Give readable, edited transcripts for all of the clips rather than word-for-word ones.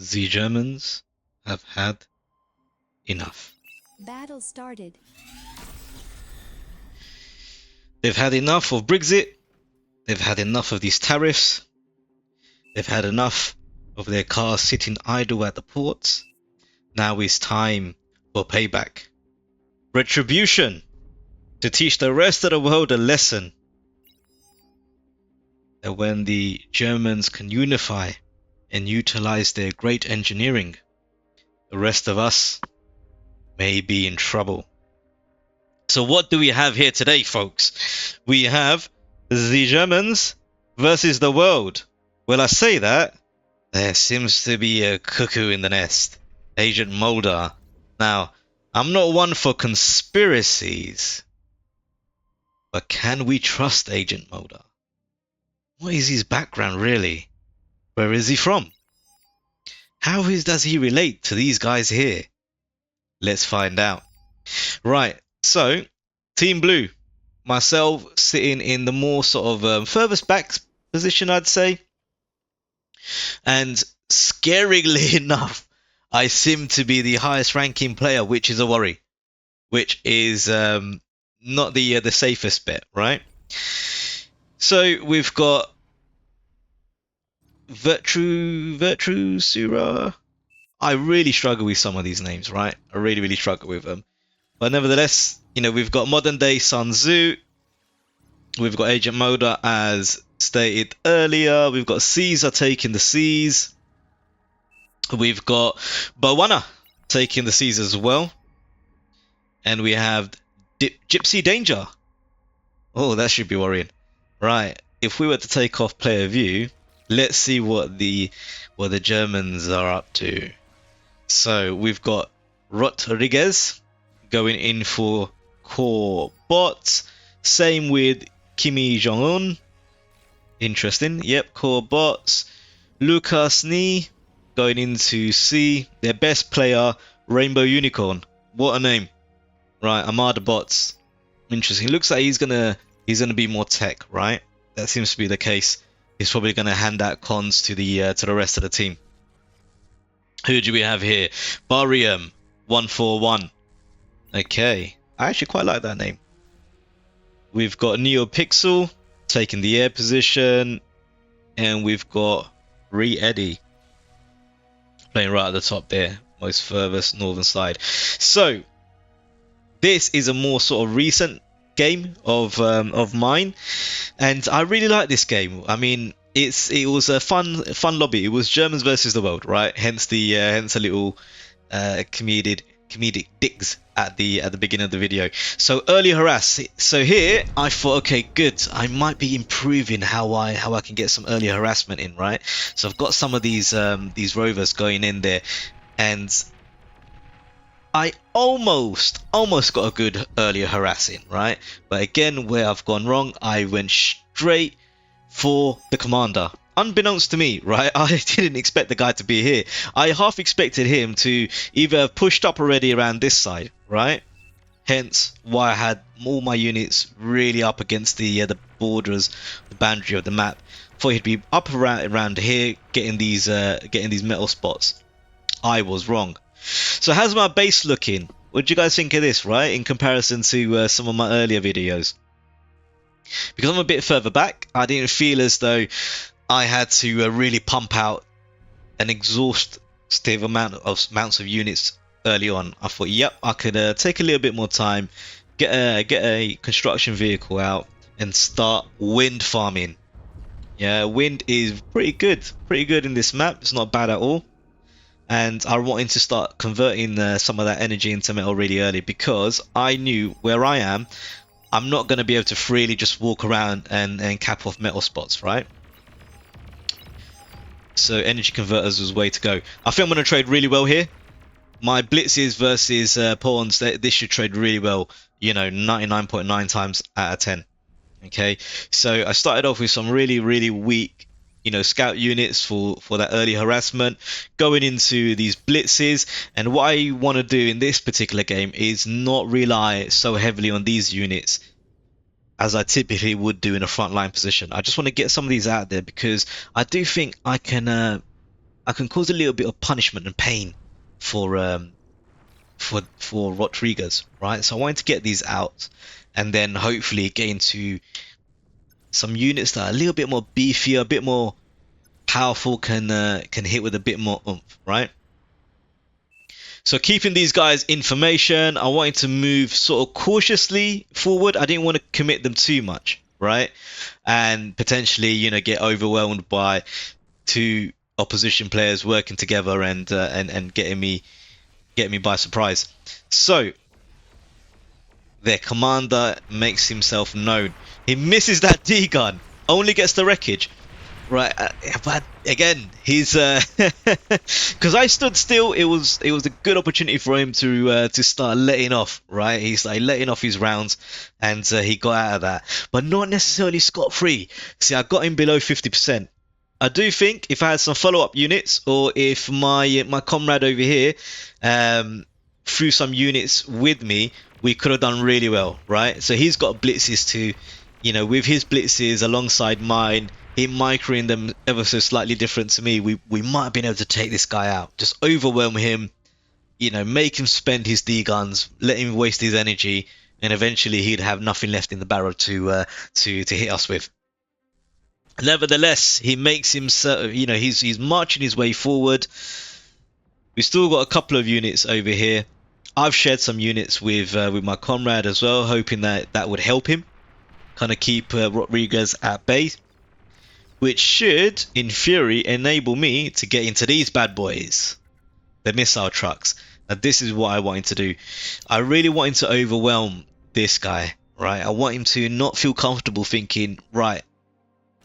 The Germans have had enough. Battle started. They've had enough of Brexit. They've had enough of these tariffs. They've had enough of their cars sitting idle at the ports. Now it's time for payback. Retribution, to teach the rest of the world a lesson that when the Germans can unify and utilize their great engineering, the rest of us may be in trouble. So what do we have here today, folks? We have the Germans versus the world. Well, I say that, there seems to be a cuckoo in the nest. Agent Mulder. Now, I'm not one for conspiracies, but can we trust Agent Mulder? What is his background really? Where is he from? How does he relate to these guys here? Let's find out. Right, so Team Blue, myself sitting in the more sort of furthest back position, I'd say. And scaringly enough, I seem to be the highest ranking player, which is a worry. Which is not the safest bet, right? So we've got Virtusura. I really struggle with some of these names, right? I really struggle with them. But nevertheless, you know, we've got modern day Sun Tzu. We've got Agent Mulder as stated earlier. We've got Caesar taking the seas. We've got Bowana taking the seas as well. And we have Gypsy Danger. Oh, that should be worrying. Right, if we were to take off player view, let's see what the Germans are up to. So we've got Rodriguez going in for core bot. Same with Kimi Jong-un. Interesting. Yep, core bots. Lucas Ni going into C. Their best player, Rainbow Unicorn. What a name. Right, Armada bots. Interesting. Looks like he's gonna be more tech, right? That seems to be the case. He's probably gonna hand out cons to the rest of the team. Who do we have here? Barium 141. Okay, I actually quite like that name. We've got NeoPixel taking the air position, and we've got Re-Eddie playing right at the top there, most furthest northern side. So this is a more sort of recent game of mine, and I really like this game. I mean, it was a fun lobby. It was Germans versus the world, right? Hence a little comedic digs at the beginning of the video. So early harass. So here I thought, okay, good. I might be improving how I can get some early harassment in, right? So I've got some of these rovers going in there, and I almost got a good earlier harassing, right? But again, where I've gone wrong, I went straight for the commander. Unbeknownst to me, right? I didn't expect the guy to be here. I half expected him to either have pushed up already around this side, right? Hence why I had all my units really up against the borders, the boundary of the map. Thought he'd be up around here, getting these metal spots. I was wrong. So how's my base looking? What do you guys think of this, right? In comparison to some of my earlier videos. Because I'm a bit further back, I didn't feel as though I had to really pump out an exhaustive amounts of units early on. I thought, yep, I could take a little bit more time, get a construction vehicle out, and start wind farming. Yeah, wind is pretty good in this map. It's not bad at all. And I wanted to start converting some of that energy into metal really early, because I knew where I am, I'm not going to be able to freely just walk around and cap off metal spots, right? So energy converters was the way to go. I think I'm going to trade really well here. My blitzes versus pawns, this should trade really well, you know, 99.9 times out of 10. Okay, so I started off with some really weak, you know, scout units for that early harassment, going into these blitzes. And what I want to do in this particular game is not rely so heavily on these units as I typically would do in a frontline position. I just want to get some of these out there, because I do think I can I can cause a little bit of punishment and pain for Rodriguez, right? So I wanted to get these out and then hopefully get into some units that are a little bit more beefier, a bit more powerful, can hit with a bit more oomph, right? So keeping these guys information, I wanted to move sort of cautiously forward. I didn't want to commit them too much, right? And potentially, get overwhelmed by two opposition players working together and getting me by surprise. So their commander makes himself known. He misses that D gun, only gets the wreckage. Right, but again, he's because I stood still. It was a good opportunity for him to start letting off. Right, he's like letting off his rounds, and he got out of that, but not necessarily scot-free. See, I got him below 50%. I do think if I had some follow-up units, or if my comrade over here threw some units with me, we could have done really well, right? So he's got blitzes too. With his blitzes alongside mine, him microing them ever so slightly different to me, we might have been able to take this guy out. Just overwhelm him, make him spend his D guns, let him waste his energy, and eventually he'd have nothing left in the barrel to hit us with. Nevertheless, he makes himself, he's marching his way forward. We've still got a couple of units over here. I've shared some units with my comrade as well, hoping that would help him kind of keep Rodriguez at bay, which should, in theory, enable me to get into these bad boys, the missile trucks. Now, this is what I wanted to do. I really wanted to overwhelm this guy, right? I want him to not feel comfortable thinking, right,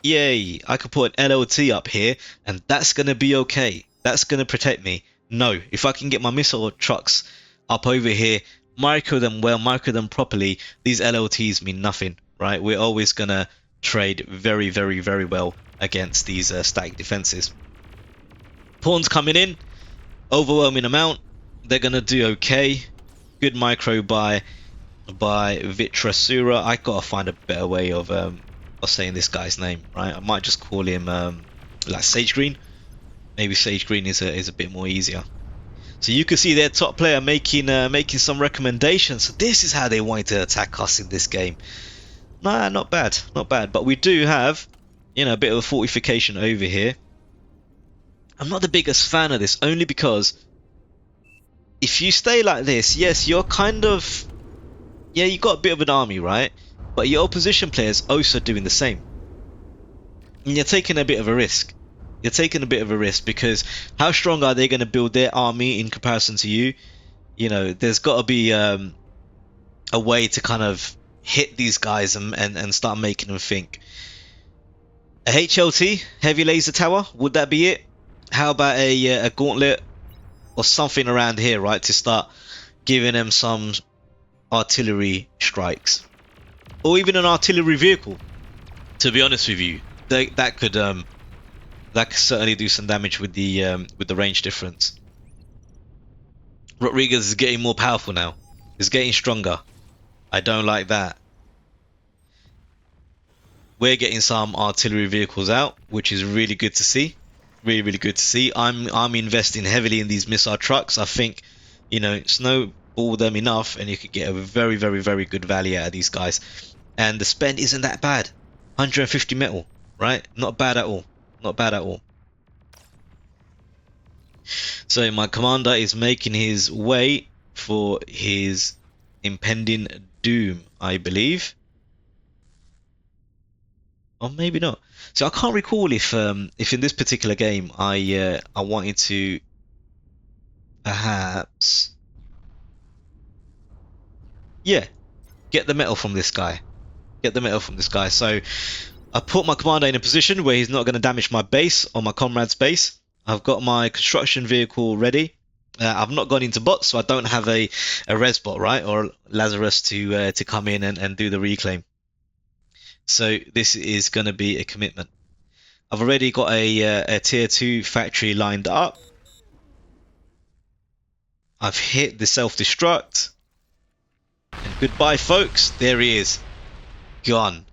yay, I could put an LLT up here, and that's going to be okay. That's going to protect me. No, if I can get my missile trucks up over here, micro them well, micro them properly, these LLTs mean nothing, right? We're always going to trade very, very, very well against these static defenses. Pawns coming in, overwhelming amount. They're going to do okay. Good micro by Vitrasura. I got to find a better way of saying this guy's name, right? I might just call him like Sage Green. Maybe Sage Green is a bit more easier. So you can see their top player making some recommendations. So this is how they wanted to attack us in this game. Nah, not bad, not bad. But we do have, a bit of a fortification over here. I'm not the biggest fan of this, only because if you stay like this, yes, you're kind of, you got a bit of an army, right? But your opposition players also doing the same. And you're taking a bit of a risk. You're taking a bit of a risk because how strong are they going to build their army in comparison to you? There's got to be a way to kind of hit these guys and start making them think. A HLT, heavy laser tower, would that be it? How about a gauntlet or something around here, right, to start giving them some artillery strikes, or even an artillery vehicle? To be honest with you, that could certainly do some damage with the range difference. Rodriguez is getting more powerful now. He's getting stronger. I don't like that. We're getting some artillery vehicles out, which is really good to see. Really, really good to see. I'm investing heavily in these missile trucks. I think, snowball them enough, and you could get a very, very, very good value out of these guys. And the spend isn't that bad. 150 metal, right? Not bad at all. Not bad at all. So my commander is making his way for his impending doom, I believe. Or maybe not. So I can't recall if in this particular game I wanted to perhaps get the metal from this guy. Get the metal from this guy. So I put my commander in a position where he's not going to damage my base or my comrade's base. I've got my construction vehicle ready. I've not gone into bots, so I don't have a res bot, right, or Lazarus to come in and do the reclaim. So this is going to be a commitment. I've already got a tier 2 factory lined up. I've hit the self-destruct. And goodbye, folks. There he is. Gone.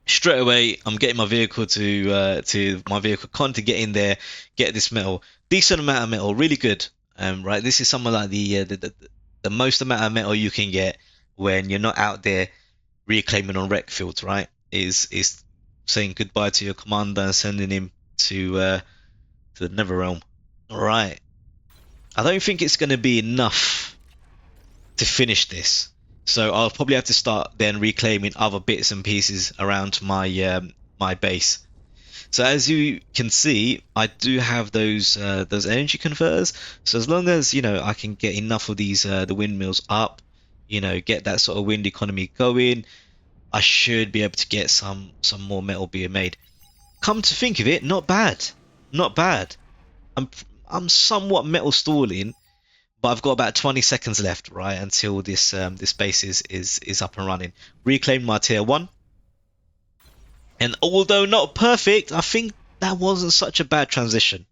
straight away I'm getting my vehicle to my vehicle con to get in there, get this metal, decent amount of metal, really good. Right, this is something like the most amount of metal you can get when you're not out there reclaiming on wreck fields, right? Is saying goodbye to your commander and sending him to the Nether Realm. All right, I don't think it's going to be enough to finish this. So I'll probably have to start then reclaiming other bits and pieces around my base. So as you can see, I do have those energy converters. So as long as I can get enough of these the windmills up, get that sort of wind economy going, I should be able to get some more metal being made. Come to think of it, not bad, not bad. I'm I'm somewhat metal stalling, but I've got about 20 seconds left, right, until this base is up and running. Reclaim my tier 1. And although not perfect, I think that wasn't such a bad transition.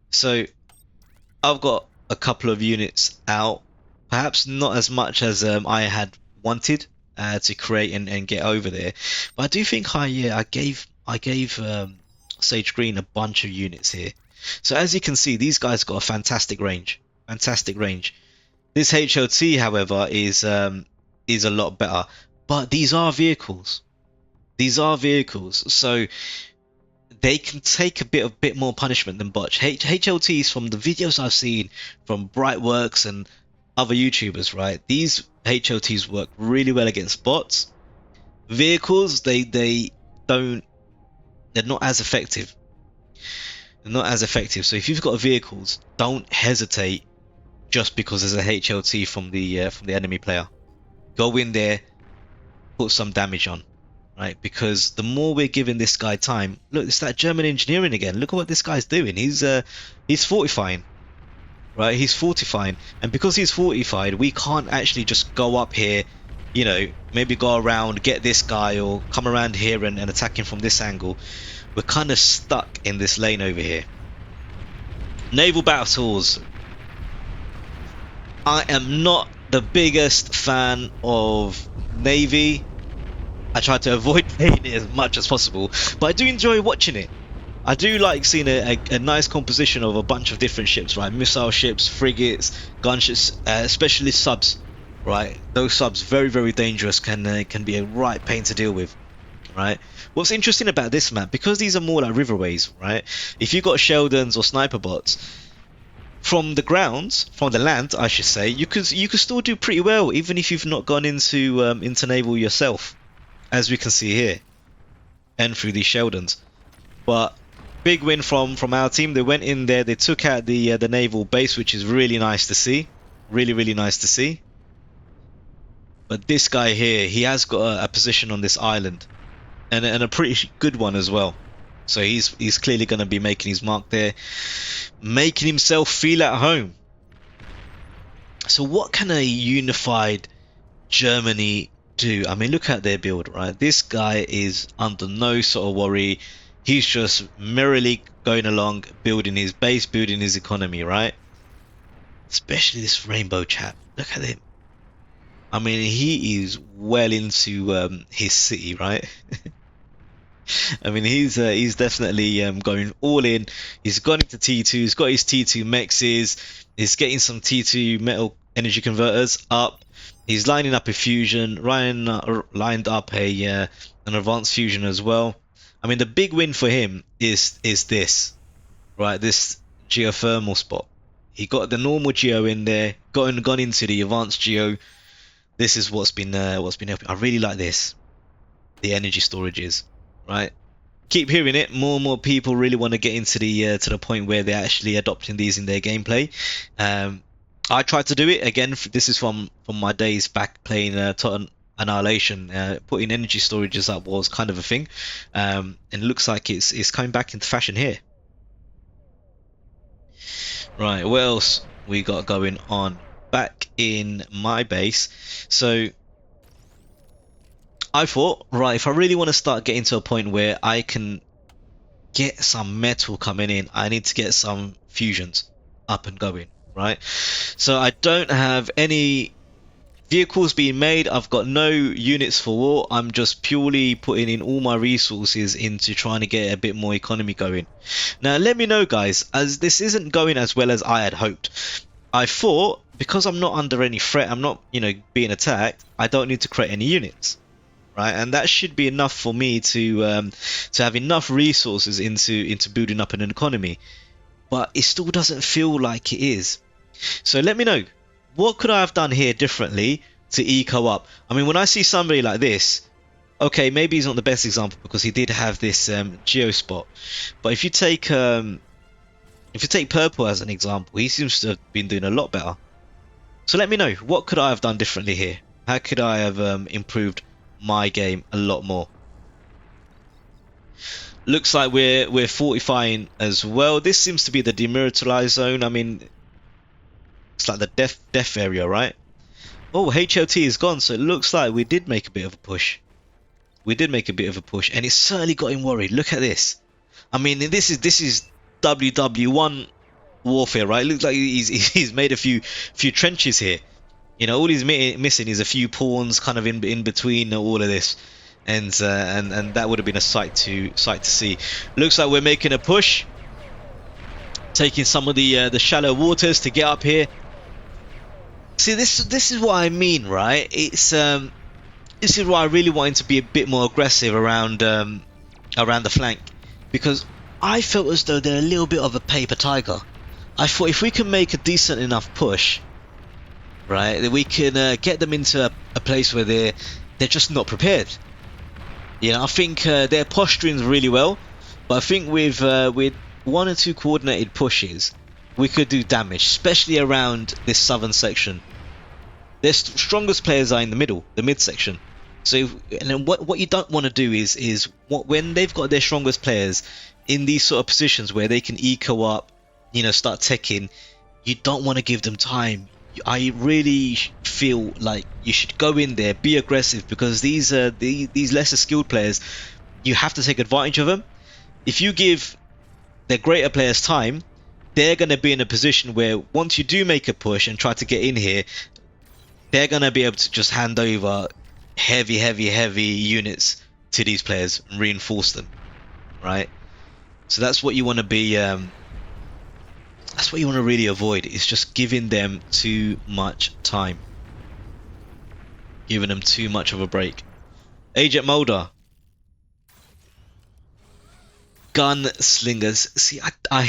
So I've got a couple of units out, perhaps not as much as I had wanted to create and get over there, but I do think I gave Sage Green a bunch of units here. So as you can see, these guys got a fantastic range, fantastic range. This HLT, however, is a lot better, but these are vehicles. These are vehicles, so they can take a bit more punishment than Botch. HLTs, from the videos I've seen from Brightworks and other YouTubers, right? These HLTs work really well against bots. Vehicles, they don't, they're not as effective. They're not as effective. So if you've got vehicles, don't hesitate just because there's a HLT from the enemy player. Go in there, put some damage on. Right, because the more we're giving this guy time, look, it's that German engineering again. Look at what this guy's doing. He's fortifying, right? He's fortifying, and because he's fortified, we can't actually just go up here, maybe go around, get this guy, or come around here and attack him from this angle. We're kind of stuck in this lane over here. Naval battles. I am not the biggest fan of Navy. I try to avoid playing it as much as possible, but I do enjoy watching it. I do like seeing a nice composition of a bunch of different ships, right? Missile ships, frigates, gunships, specialist subs, right? Those subs, very, very dangerous, can be a right pain to deal with, right? What's interesting about this map, because these are more like riverways, right? If you've got Sheldons or sniper bots, from the ground, from the land, I should say, you could still do pretty well, even if you've not gone into naval yourself, as we can see here, and through these Sheldons. But big win from our team. They went in there, they took out the naval base, which is really nice to see, really nice to see. But this guy here, he has got a position on this island, and a pretty good one as well. So he's clearly going to be making his mark there, making himself feel at home. So what can a unified Germany do? I mean, look at their build, right? This guy is under no sort of worry. He's just merrily going along, building his base, building his economy, right? Especially this rainbow chap. Look at him. I mean, he is well into his city, right? I mean, he's definitely going all in. He's gone into T2. He's got his T2 mexes. He's getting some T2 metal energy converters up. He's lining up a fusion, lined up an advanced fusion as well. I mean, the big win for him is this, right? This geothermal spot. He got the normal geo in there, gone into the advanced geo. This is what's been helping. I really like this. The energy storages, right? Keep hearing it. More and more people really want to get into the point where they're actually adopting these in their gameplay. I tried to do it again. This is from my days back playing Totten Annihilation. Putting energy storages up was kind of a thing, and it looks like it's coming back into fashion here. Right, what else we got going on back in my base? So I thought, right, if I really want to start getting to a point where I can get some metal coming in, I need to get some fusions up and going, right? So I don't have any Vehicles being made. I've got no units for war. I'm just purely putting in all my resources into trying to get a bit more economy going. Now, let me know, guys, as this isn't going as well as I had hoped. I thought because I'm not under any threat, I'm not, being attacked. I don't need to create any units, right? And that should be enough for me to have enough resources into building up an economy. But it still doesn't feel like it is. So let me know, what could I have done here differently to eco up? I mean, when I see somebody like this, okay, maybe he's not the best example because he did have this geo spot. But if you take purple as an example, he seems to have been doing a lot better. So let me know, what could I have done differently here? How could I have improved my game a lot more? Looks like we're fortifying as well. This seems to be the demilitarized zone. I mean, it's like the death area, right? Oh, HLT is gone, so it looks like we did make a bit of a push. We did make a bit of a push, and it certainly got him worried. Look at this. I mean, this is WW1 warfare, right? It looks like he's made a few trenches here. All he's missing is a few pawns, kind of in between all of this, and that would have been a sight to see. Looks like we're making a push, taking some of the shallow waters to get up here. See, this is what I mean, right? It's this is why I really wanted to be a bit more aggressive around the flank, because I felt as though they're a little bit of a paper tiger. I thought if we can make a decent enough push, right, that we can get them into a place where they're just not prepared. I think they're posturing really well, but I think with 1 or 2 coordinated pushes, we could do damage, especially around this southern section. Their strongest players are in the middle, the mid section. So, and then what you don't want to do is when they've got their strongest players in these sort of positions where they can eco up, start teching, you don't want to give them time. I really feel like you should go in there, be aggressive, because these lesser skilled players, you have to take advantage of them. If you give their greater players time, they're going to be in a position where once you do make a push and try to get in here, they're going to be able to just hand over heavy units to these players and reinforce them, right? So that's what you want to be that's what you want to really avoid, is just giving them too much time, giving them too much of a break. Agent Mulder, gunslingers. See, I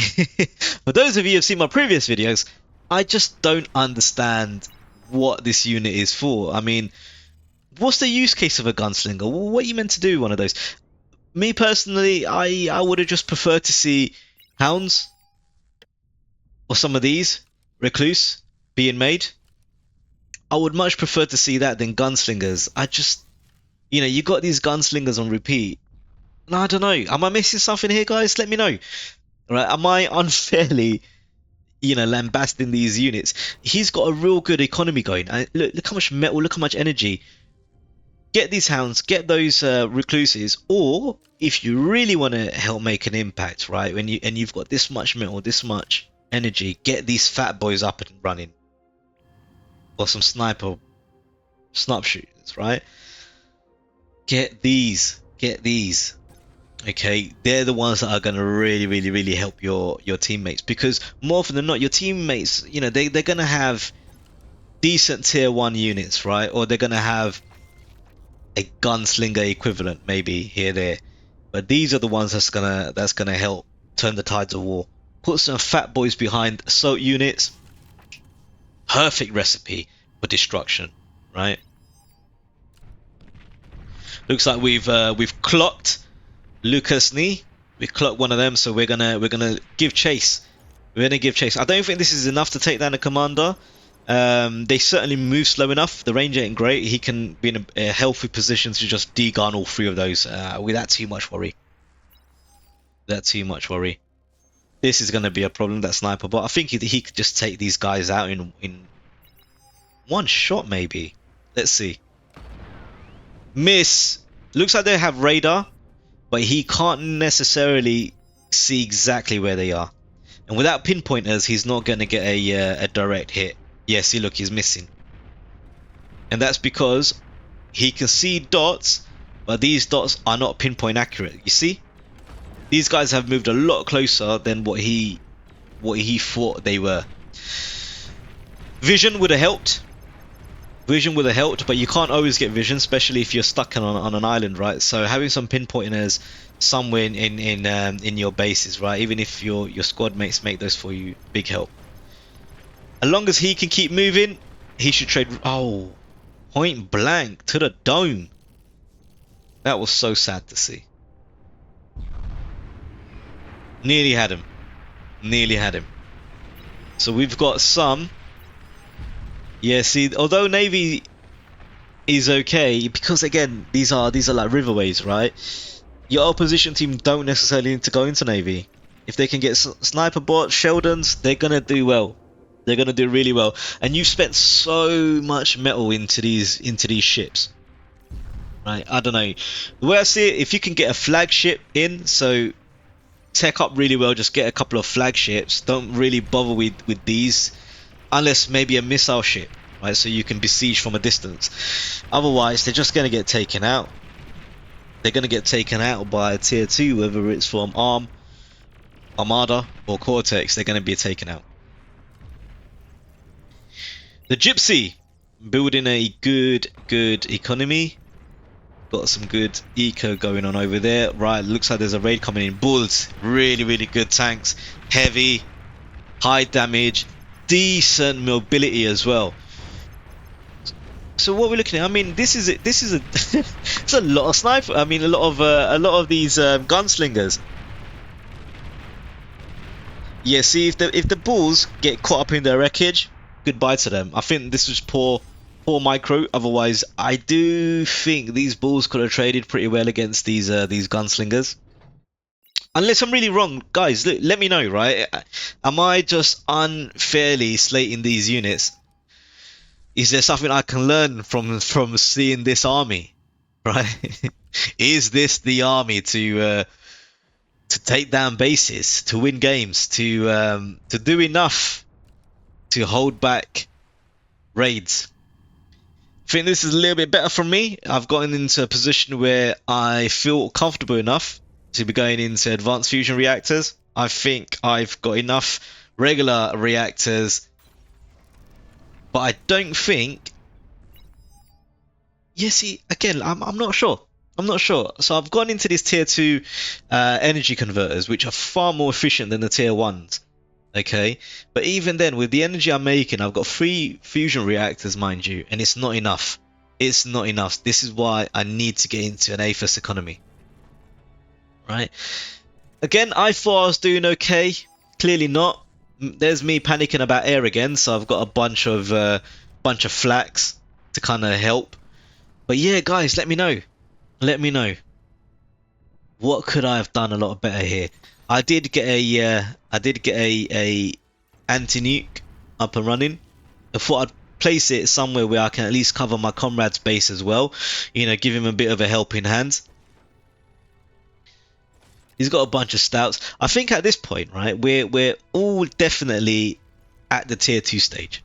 for those of you who have seen my previous videos, I just don't understand what this unit is for. I mean, what's the use case of a gunslinger? What are you meant to do one of those? Me personally, I would have just preferred to see hounds or some of these recluse being made. I would much prefer to see that than gunslingers. I just, you got these gunslingers on repeat. And I don't know. Am I missing something here, guys? Let me know. Right? Am I unfairly, lambasting these units? He's got a real good economy going. Look how much metal. Look how much energy. Get these hounds. Get those recluses. Or if you really want to help make an impact, right? And you've got this much metal, this much energy, get these fat boys up and running, or some sniper shooters, right? Get these, okay? They're the ones that are going to really help your teammates, because more often than not, your teammates, they're going to have decent tier 1 units, right? Or they're going to have a gunslinger equivalent, maybe here there, but these are the ones that's gonna help turn the tides of war. Put some fat boys behind assault units. Perfect recipe for destruction, right? Looks like we've clocked Lucas Knee. We clocked one of them, so we're gonna give chase. I don't think this is enough to take down a commander. They certainly move slow enough. The range ain't great. He can be in a healthy position to just de-gun all 3 of those without too much worry. This is going to be a problem, that sniper, but I think he could just take these guys out in one shot, maybe. Let's see. Miss. Looks like they have radar, but he can't necessarily see exactly where they are. And without pinpointers, he's not going to get a direct hit. Yeah, see, look, he's missing. And that's because he can see dots, but these dots are not pinpoint accurate. You see? These guys have moved a lot closer than what he thought they were. Vision would have helped. Vision would have helped, but you can't always get vision, especially if you're stuck on an island, right? So having some pinpointers somewhere in your bases, right? Even if your squad mates make those for you, big help. As long as he can keep moving, he should trade. Oh, point blank to the dome. That was so sad to see. Nearly had him. Nearly had him. So we've got some. Yeah, see, although Navy is okay, because again, these are like riverways, right? Your opposition team don't necessarily need to go into Navy. If they can get sniper bots, Sheldons, they're gonna do well. They're gonna do really well. And you've spent so much metal into these ships, right? I don't know. The way I see it, if you can get a flagship in, so tech up really well, just get a couple of flagships. Don't really bother with these. Unless maybe a missile ship, right? So you can besiege from a distance. Otherwise, they're just going to get taken out. They're going to get taken out by a tier 2, whether it's from Armada, or Cortex. They're going to be taken out. The Gypsy, building a good economy. Got some good eco going on over there. Right, looks like there's a raid coming in. Bulls, really good tanks. Heavy, high damage. Decent mobility as well. So what we're looking at, I mean, this is it's a lot of sniper. I mean, a lot of these gunslingers. Yeah, see, if the bulls get caught up in their wreckage, goodbye to them. I think this was poor micro. Otherwise, I do think these bulls could have traded pretty well against these gunslingers. Unless I'm really wrong, guys, let me know, right? Am I just unfairly slating these units? Is there something I can learn from seeing this army, right? Is this the army to take down bases, to win games, to do enough to hold back raids? I think this is a little bit better for me. I've gotten into a position where I feel comfortable enough to be going into advanced fusion reactors. I think I've got enough regular reactors, but I don't think. Yeah, see, again, I'm not sure. I'm not sure. So I've gone into these tier 2 energy converters, which are far more efficient than the tier 1s. Okay, but even then, with the energy I'm making, I've got 3 fusion reactors, mind you, and it's not enough. It's not enough. This is why I need to get into an AFIS economy. Right, again, I thought I was doing okay. Clearly not. There's me panicking about air again, so I've got a bunch of flaks to kind of help. But yeah, guys, let me know. Let me know. What could I have done a lot better here? I did get a anti-nuke up and running. I thought I'd place it somewhere where I can at least cover my comrade's base as well. You know, give him a bit of a helping hand. He's got a bunch of stouts. I think at this point, right, we're all definitely at the tier 2 stage.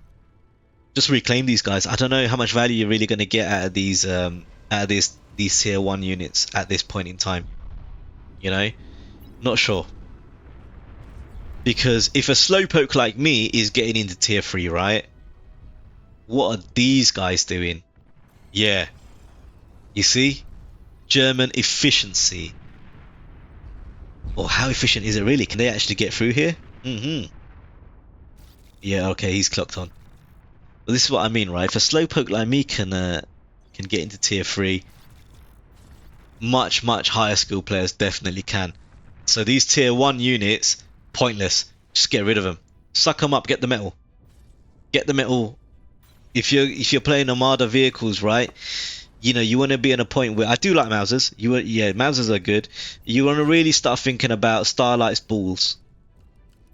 Just reclaim these guys. I don't know how much value you're really going to get out of these tier 1 units at this point in time. You know, not sure. Because if a slowpoke like me is getting into tier 3, right, what are these guys doing? Yeah, you see, German efficiency. Or how efficient is it really? Can they actually get through here? Yeah, okay, he's clocked on. Well, this is what I mean, right? If a slowpoke like me can get into tier 3, much higher skill players definitely can. So these tier 1 units, pointless. Just get rid of them. Suck them up. Get the metal. Get the metal. If you're playing Armada vehicles, right? You know, you want to be in a point where I do like Mausers. Yeah, Mausers are good. You want to really start thinking about Starlights, Bulls,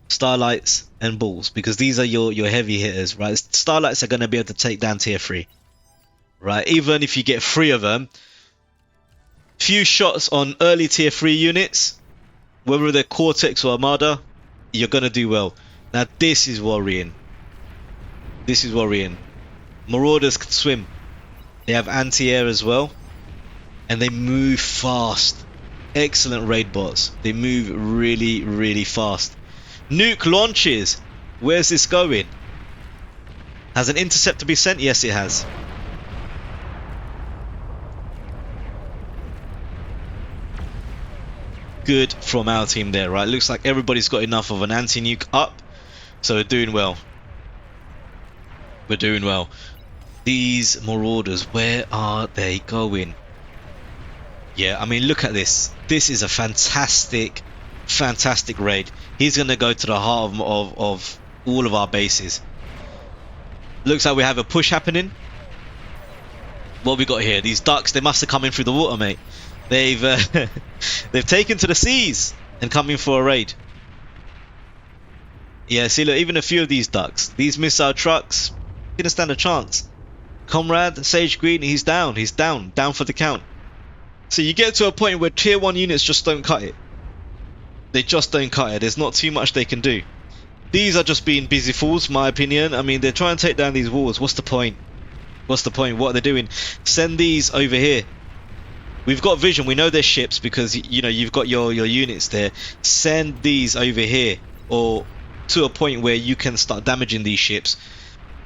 Starlights and Bulls, because these are your heavy hitters, right? Starlights are going to be able to take down tier 3, right? Even if you get 3 of them, few shots on early tier 3 units, whether they're Cortex or Armada, you're going to do well. Now this is worrying. This is worrying. Marauders can swim. They have anti-air as well, and they move fast. Excellent raid bots. They move really, really fast. Nuke launches. Where's this going? Has an intercept to be sent? Yes, it has. Good from our team there, right? Looks like everybody's got enough of an anti-nuke up, so we're doing well. We're doing well. These marauders, where are they going? Yeah, I mean, look at this. This is a fantastic, fantastic raid. He's going to go to the heart of all of our bases. Looks like we have a push happening. What we got here? These ducks, they must have come in through the water, mate. They've they've taken to the seas and come in for a raid. Yeah, see, look, even a few of these ducks, these missile trucks, didn't stand a chance. Comrade, Sage Green, he's down for the count. So you get to a point where tier 1 units just don't cut it. They just don't cut it. There's not too much they can do. These are just being busy fools, my opinion. I mean, they're trying to take down these walls. What's the point? What's the point? What are they doing? Send these over here. We've got vision. We know they're ships because, you know, you've got your units there. Send these over here, or to a point where you can start damaging these ships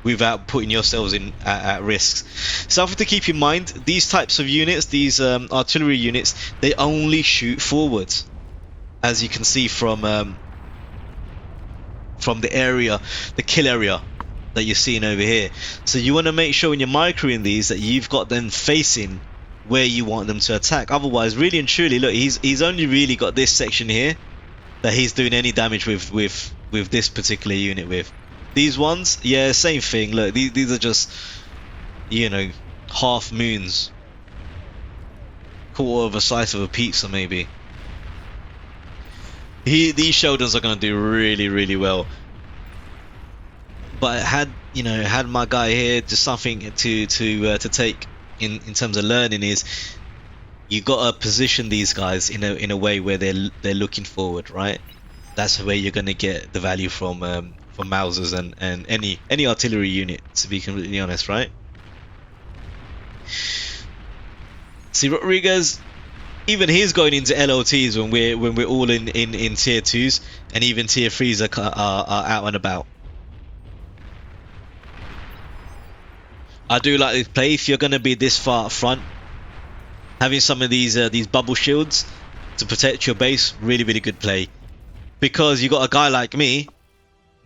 without putting yourselves in at risks. Something to keep in mind, these types of units, these artillery units, they only shoot forwards, as you can see from the area, the kill area that you're seeing over here. So you want to make sure when you're microing these that you've got them facing where you want them to attack. Otherwise, really and truly, look, he's only really got this section here that he's doing any damage with this particular unit with. These ones, yeah, same thing. Look, these are just, you know, half moons, quarter of a slice of a pizza maybe. These shoulders are going to do really, really well. But had my guy here, just something to take in terms of learning is, you got to position these guys in a way where they're looking forward, right? That's where you're going to get the value from Mausers and any artillery unit, to be completely honest, right? See, Rodriguez, even he's going into LOTs when we're all in tier 2s, and even tier 3s are out and about. I do like this play. If you're going to be this far up front, having some of these bubble shields to protect your base, really, really good play. Because you got a guy like me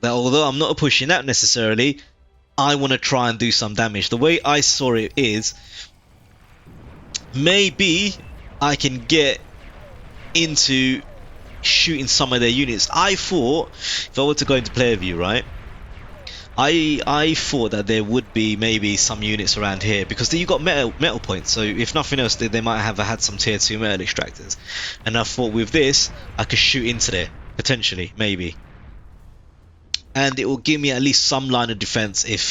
that, although I'm not pushing out necessarily, I want to try and do some damage. The way I saw it is, maybe I can get into shooting some of their units. I thought, if I were to go into player view, right, I thought that there would be maybe some units around here, because you got metal points, so if nothing else they might have had some tier 2 metal extractors, and I thought with this I could shoot into there, potentially, maybe, and it will give me at least some line of defense if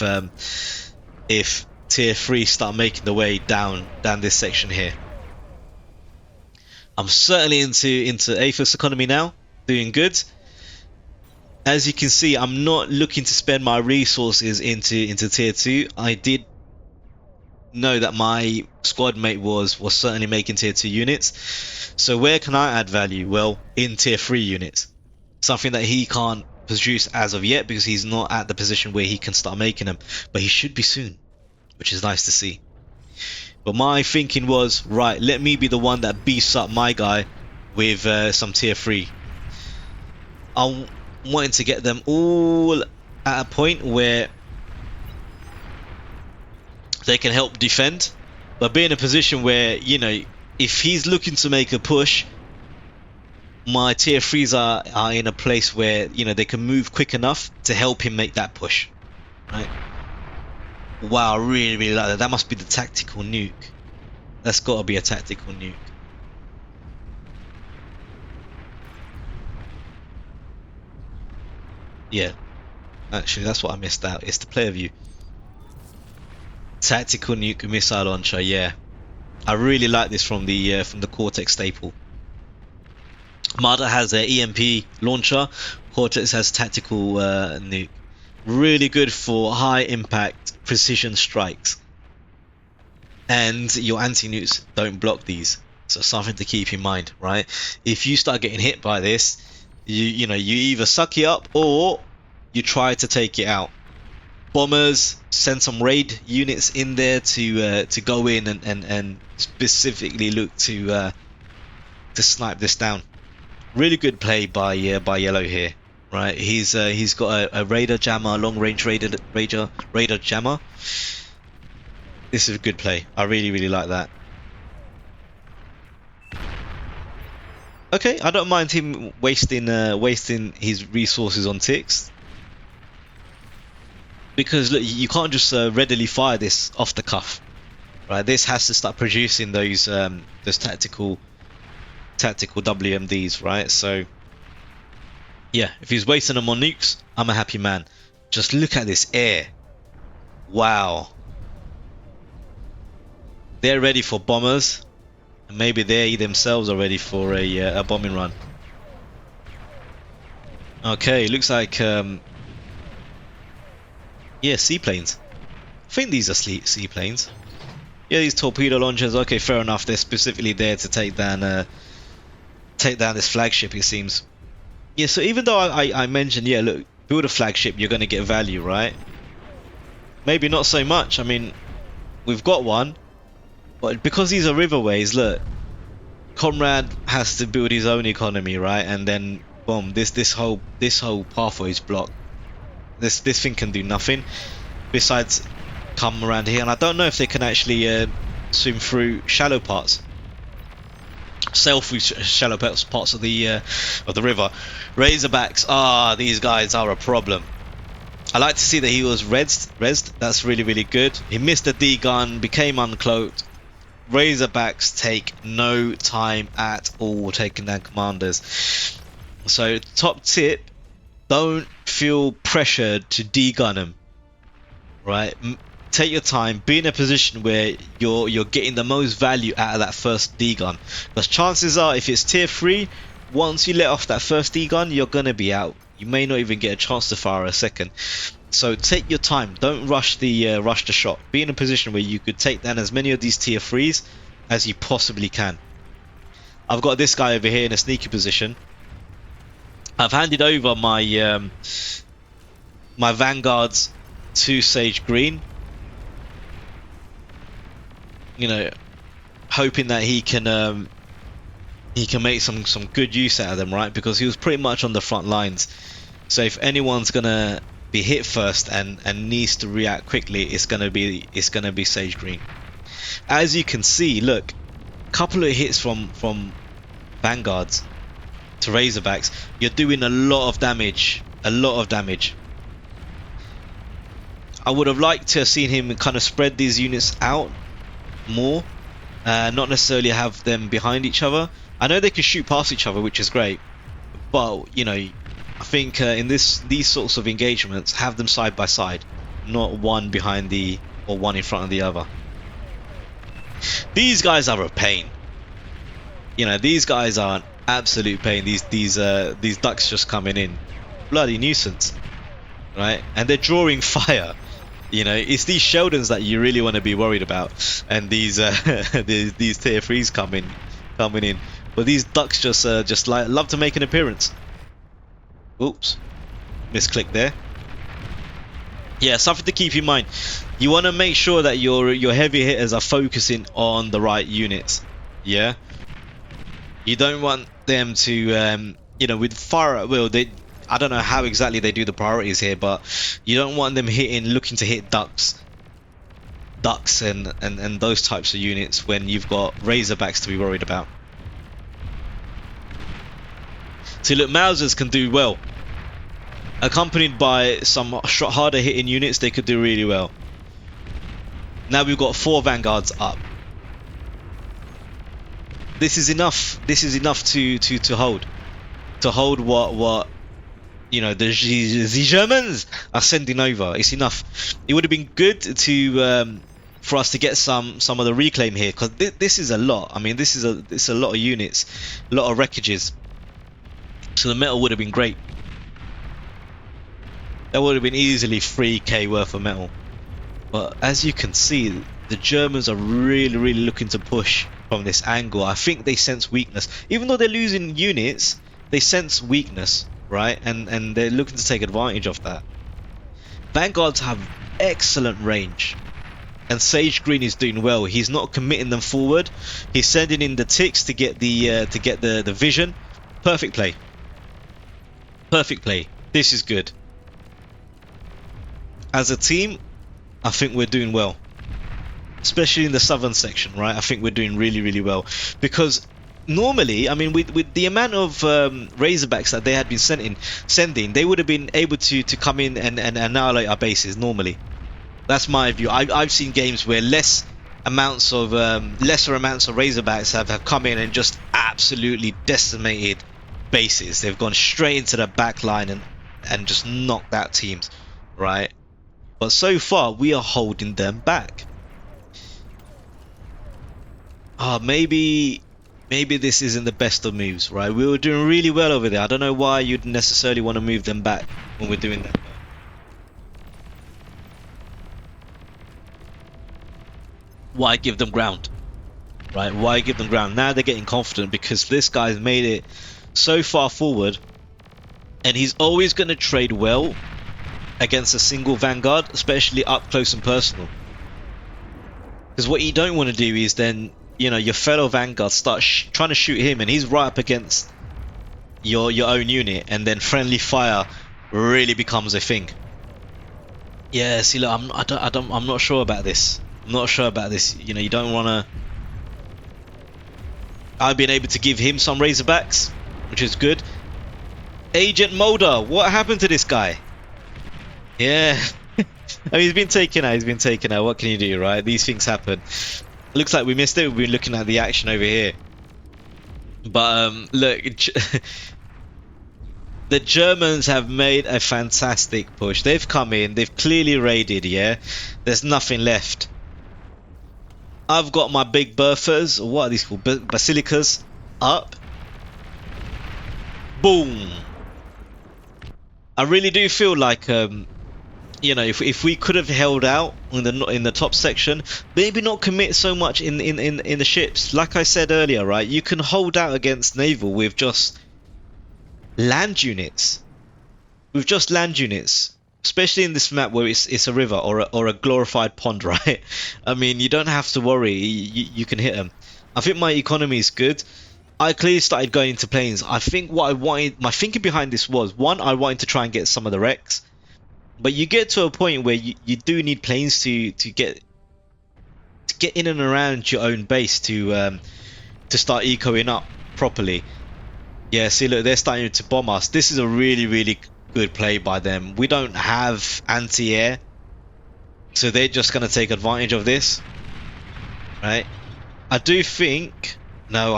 tier 3 start making the way down this section here. I'm certainly into Aphos economy now, doing good. As you can see, I'm not looking to spend my resources into tier 2. I did know that my squad mate was certainly making tier 2 units. So where can I add value? Well, in tier 3 units. Something that he can't produce as of yet, because he's not at the position where he can start making them. But he should be soon, which is nice to see. But my thinking was, right, let me be the one that beefs up my guy with some tier 3. I'm wanting to get them all at a point where they can help defend, but be in a position where, you know, if he's looking to make a push, my tier 3s are in a place where, you know, they can move quick enough to help him make that push, right? Wow, I really, really like that. That must be the tactical nuke. That's got to be a tactical nuke. Yeah, actually that's what I missed out. It's the player view. Tactical nuke missile launcher. Yeah, I really like this from the Cortex staple. Marder has an EMP launcher. Cortex has tactical nuke. Really good for high impact precision strikes. and your anti-nukes don't block these. So something to keep in mind, right? If you start getting hit by this, you either suck it up or you try to take it out. Bombers, send some raid units in there to go in and specifically look to snipe this down. Really good play by Yellow here, right? He's got a radar jammer, a long range radar jammer. This is a good play. I really like that. Okay, I don't mind him wasting his resources on ticks, because look, you can't just readily fire this off the cuff, right? This has to start producing those tactical WMDs, right? So yeah, if he's wasting them on nukes, I'm a happy man. Just look at this air. Wow. They're ready for bombers, and maybe they themselves are ready for a bombing run. Okay, looks like yeah, seaplanes. I think these are seaplanes. Yeah, these torpedo launchers. Okay, fair enough. They're specifically there to take down this flagship, it seems. Yeah, so even though I mentioned, yeah, look, build a flagship, you're going to get value, right? Maybe not so much. I mean, we've got one, but because these are riverways, look, Comrade has to build his own economy, right? And then boom, this whole pathway is blocked. This thing can do nothing besides come around here, and I don't know if they can actually swim through shallow parts. Sail through shallow parts of the river. Razorbacks, these guys are a problem. I like to see that he was rezzed. That's really good. He missed the D gun, became uncloaked. Razorbacks take no time at all taking down commanders. So top tip, don't feel pressured to D-gun them, right? Take your time, be in a position where you're getting the most value out of that first D-gun, because chances are if it's tier 3, once you let off that first D-gun, you're gonna be out. You may not even get a chance to fire a second. So take your time, don't rush the shot. Be in a position where you could take down as many of these tier 3s as you possibly can. I've got this guy over here in a sneaky position. I've handed over my my vanguards to Sage Green, you know, hoping that he can make some good use out of them, right? Because he was pretty much on the front lines. So if anyone's gonna be hit first and needs to react quickly, it's gonna be Sage Green. As you can see, look, a couple of hits from vanguards to Razorbacks, you're doing a lot of damage. I would have liked to have seen him kind of spread these units out more, not necessarily have them behind each other. I know they can shoot past each other, which is great, but you know, I think in these sorts of engagements, have them side by side, not one behind or one in front of the other. These guys are a pain. You know, these guys are an absolute pain. These ducks just coming in, bloody nuisance, right? And they're drawing fire. You know, it's these Sheldons that you really want to be worried about, and these these tier 3s coming in. But these ducks just love to make an appearance. Oops, misclick there. Yeah, something to keep in mind. You want to make sure that your heavy hitters are focusing on the right units. Yeah. You don't want them to, you know, with fire at will. I don't know how exactly they do the priorities here, but you don't want them looking to hit ducks and those types of units when you've got Razorbacks to be worried about. So look, Mausers can do well. Accompanied by some harder hitting units, they could do really well. Now we've got 4 vanguards up. This is enough. This is enough to hold what you know the Germans are sending over. It's enough. It would have been good to for us to get some of the reclaim here, because this is a lot. I mean, it's a lot of units, a lot of wreckages. So the metal would have been great. That would have been easily 3k worth of metal. But as you can see, the Germans are really, really looking to push from this angle. I think they sense weakness. Even though they're losing units, they sense weakness, right? And they're looking to take advantage of that. Vanguards have excellent range. And Sage Green is doing well. He's not committing them forward. He's sending in the ticks to get the vision. Perfect play. Perfect play. This is good. As a team, I think we're doing well. Especially in the southern section, right? I think we're doing really, really well. Because normally, I mean, with the amount of Razorbacks that they had been sending, they would have been able to come in and annihilate our bases normally. That's my view. I've seen games where lesser amounts of Razorbacks have come in and just absolutely decimated bases. They've gone straight into the back line and just knocked out teams, right? But so far, we are holding them back. Maybe this isn't the best of moves, right? We were doing really well over there. I don't know why you'd necessarily want to move them back when we're doing that. Why give them ground, right? Why give them ground? Now they're getting confident because this guy's made it so far forward, and he's always going to trade well against a single Vanguard, especially up close and personal. Because what you don't want to do is then, you know, your fellow Vanguard start trying to shoot him, and he's right up against your own unit, and then friendly fire really becomes a thing. Yeah, see, look, I'm not sure about this. I'm not sure about this. You know, you don't want to. I've been able to give him some Razorbacks, which is good. Agent Mulder, what happened to this guy? Yeah, I mean, he's been taken out. He's been taken out. What can you do, right? These things happen. Looks like we missed it. We've been looking at the action over here. But look, the Germans have made a fantastic push. They've come in. They've clearly raided. Yeah, there's nothing left. I've got my big Berthas, or what are these called? Basilicas up. Boom. I really do feel like, you know, if we could have held out in the top section, maybe not commit so much in the ships. Like I said earlier, right? You can hold out against Naval with just land units. With just land units. Especially in this map where it's a river or a glorified pond, right? I mean, you don't have to worry. You can hit them. I think my economy is good. I clearly started going into planes. I think what I wanted, my thinking behind this was, one, I wanted to try and get some of the wrecks. But you get to a point where you do need planes to get in and around your own base to start ecoing up properly. Yeah, see, look, they're starting to bomb us. This is a really, really good play by them. We don't have anti-air, so they're just going to take advantage of this, right? I do think, no,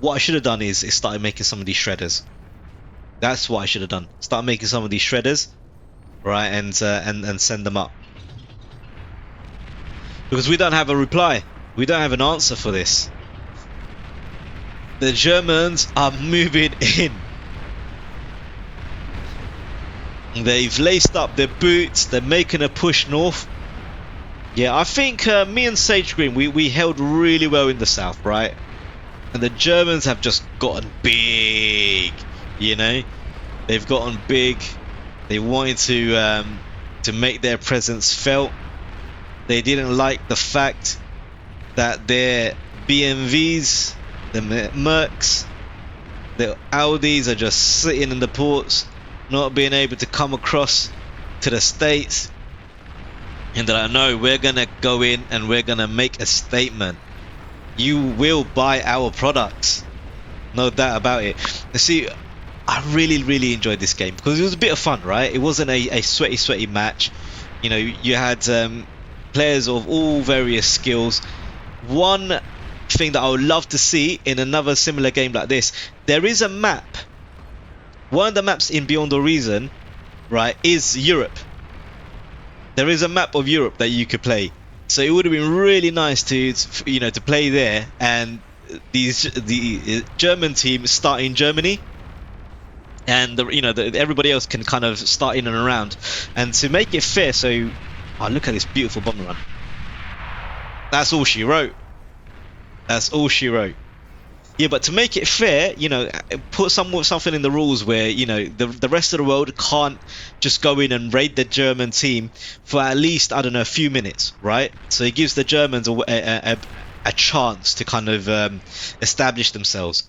what I should have done is started making some of these shredders. That's what I should have done. Start making some of these shredders, right, and send them up. Because we don't have a reply. We don't have an answer for this. The Germans are moving in. They've laced up their boots. They're making a push north. Yeah, I think me and Sage Green, we held really well in the south, right? And the Germans have just gotten big, you know? They've gotten big. They wanted to make their presence felt. They didn't like the fact that their BMVs, the Mercs, the Audis are just sitting in the ports, not being able to come across to the States. And they're like, no, we're gonna go in and we're gonna make a statement. You will buy our products, no doubt about it. And see, I really enjoyed this game because it was a bit of fun, right? It wasn't a sweaty match. You know, you had players of all various skills. One thing that I would love to see in another similar game like this, there is a map. One of the maps in Beyond Horizon, right, is Europe. There is a map of Europe that you could play. So it would have been really nice to play there, and the German team start in Germany, and everybody else can kind of start in and around, and to make it fair. So, oh, look at this beautiful bomber run. That's all she wrote. That's all she wrote. Yeah, but to make it fair, you know, put something in the rules where, you know, the rest of the world can't just go in and raid the German team for at least, I don't know, a few minutes, right? So it gives the Germans a chance to kind of establish themselves,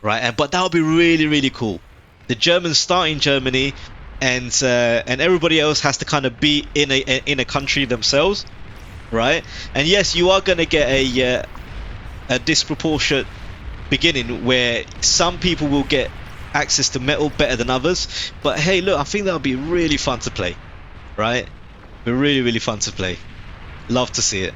right? But that would be really, really cool. The Germans start in Germany, and everybody else has to kind of be in a country themselves, right? And yes, you are going to get a disproportionate beginning where some people will get access to metal better than others, but hey, look, I think that would be really fun to play, right? Be really, really fun to play. Love to see it.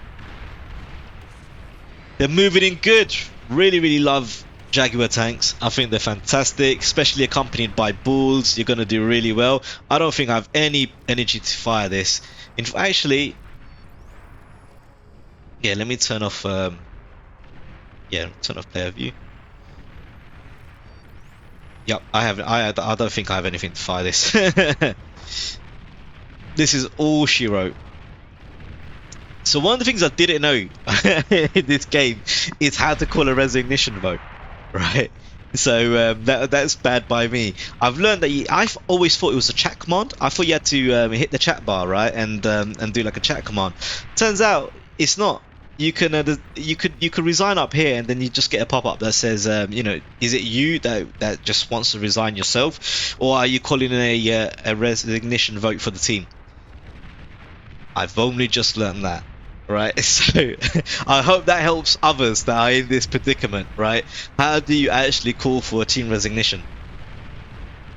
They're moving in good. Really, really love Jaguar tanks. I think they're fantastic, especially accompanied by bulls. You're going to do really well. I don't think I have any energy to fire this. Actually, yeah, let me turn off turn off player view. Yep, I don't think I have anything to fire this. This is all she wrote. So one of the things I didn't know in this game is how to call a resignation vote, right? So that's bad by me. I've learned that I've always thought it was a chat command. I thought you had to hit the chat bar, right, and do like a chat command. Turns out it's not. You can you could resign up here, and then you just get a pop-up that says, you know, is it you that just wants to resign yourself, or are you calling in a resignation vote for the team? I've only just learned that, right? So I hope that helps others that are in this predicament, right? How do you actually call for a team resignation?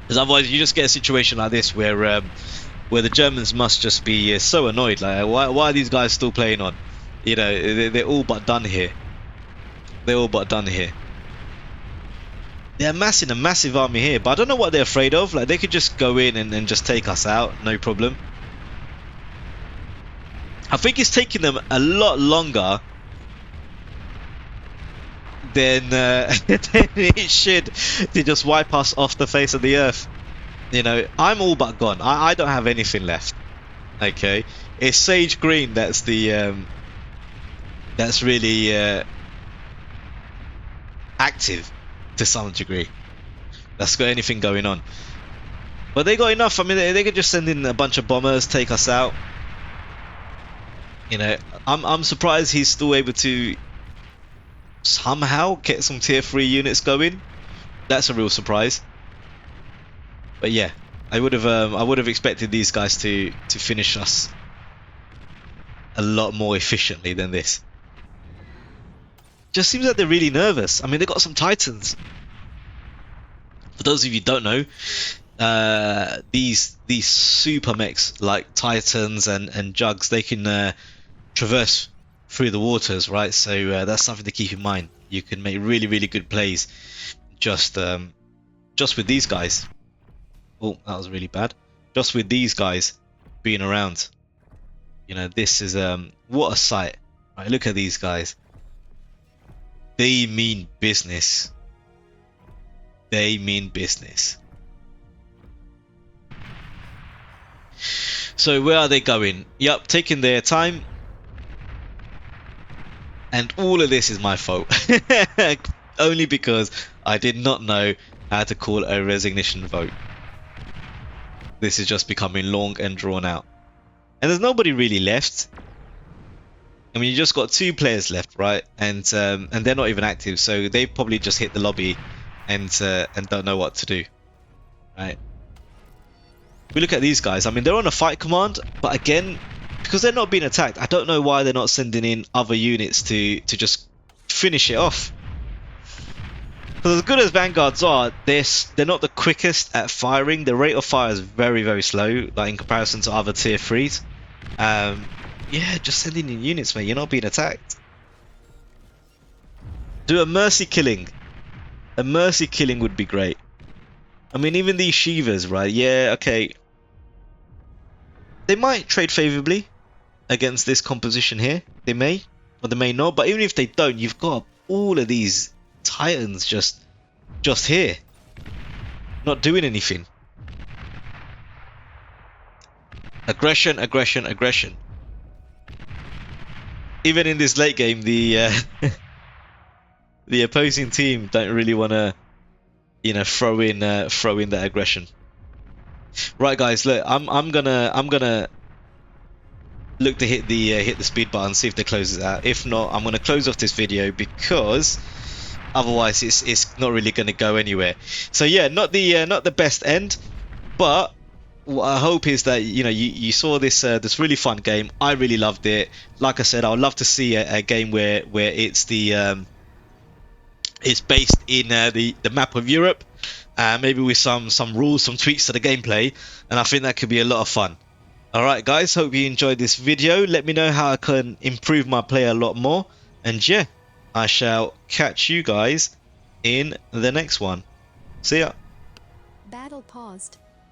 Because otherwise you just get a situation like this where the Germans must just be so annoyed, like why are these guys still playing on? You know, they're all but done here. They're all but done here. They're amassing a massive army here, but I don't know what they're afraid of. Like, they could just go in and just take us out, no problem. I think it's taking them a lot longer than, than it should to just wipe us off the face of the earth. You know, I'm all but gone. I don't have anything left. Okay, it's Sage Green that's the that's really active to some degree. That's got anything going on. But they got enough. I mean, they could just send in a bunch of bombers, take us out. You know, I'm surprised he's still able to somehow get some tier 3 units going. That's a real surprise. But yeah, I would have expected these guys to finish us a lot more efficiently than this. Just seems like they're really nervous. I mean, they got some Titans. For those of you who don't know, these super mechs like Titans and Jugs, they can traverse through the waters, right? So that's something to keep in mind. You can make really, really good plays just with these guys. Oh, that was really bad. Just with these guys being around. You know, this is what a sight. Right, look at these guys. They mean business. They mean business. So where are they going? Yep, taking their time. And all of this is my fault. Only because I did not know how to call a resignation vote. This is just becoming long and drawn out. And there's nobody really left. I mean, you just got 2 players left, right? And they're not even active, so they probably just hit the lobby and don't know what to do, right? We look at these guys. I mean, they're on a fight command, but again, because they're not being attacked, I don't know why they're not sending in other units to just finish it off. Because as good as Vanguards are, they're not the quickest at firing. The rate of fire is very, very slow, like in comparison to other tier 3s. Yeah, just sending in units, mate. You're not being attacked. Do a mercy killing. A mercy killing would be great. I mean, even these Shivas, right? Yeah, okay. They might trade favorably against this composition here. They may, or they may not. But even if they don't, you've got all of these Titans just here, not doing anything. Aggression, aggression, aggression. even in this late game, the the opposing team don't really want to, throw in that aggression. Right, guys, look, I'm gonna look to hit the speed button, see if they close it out. If not, I'm gonna close off this video because otherwise it's not really gonna go anywhere. So yeah, not the best end, but what I hope is that you saw this really fun game. I really loved it. Like I said, I would love to see a game where it's based in the map of Europe, maybe with some rules, some tweaks to the gameplay, and I think that could be a lot of fun. Alright guys, hope you enjoyed this video. Let me know how I can improve my play a lot more. And yeah, I shall catch you guys in the next one. See ya. Battle paused.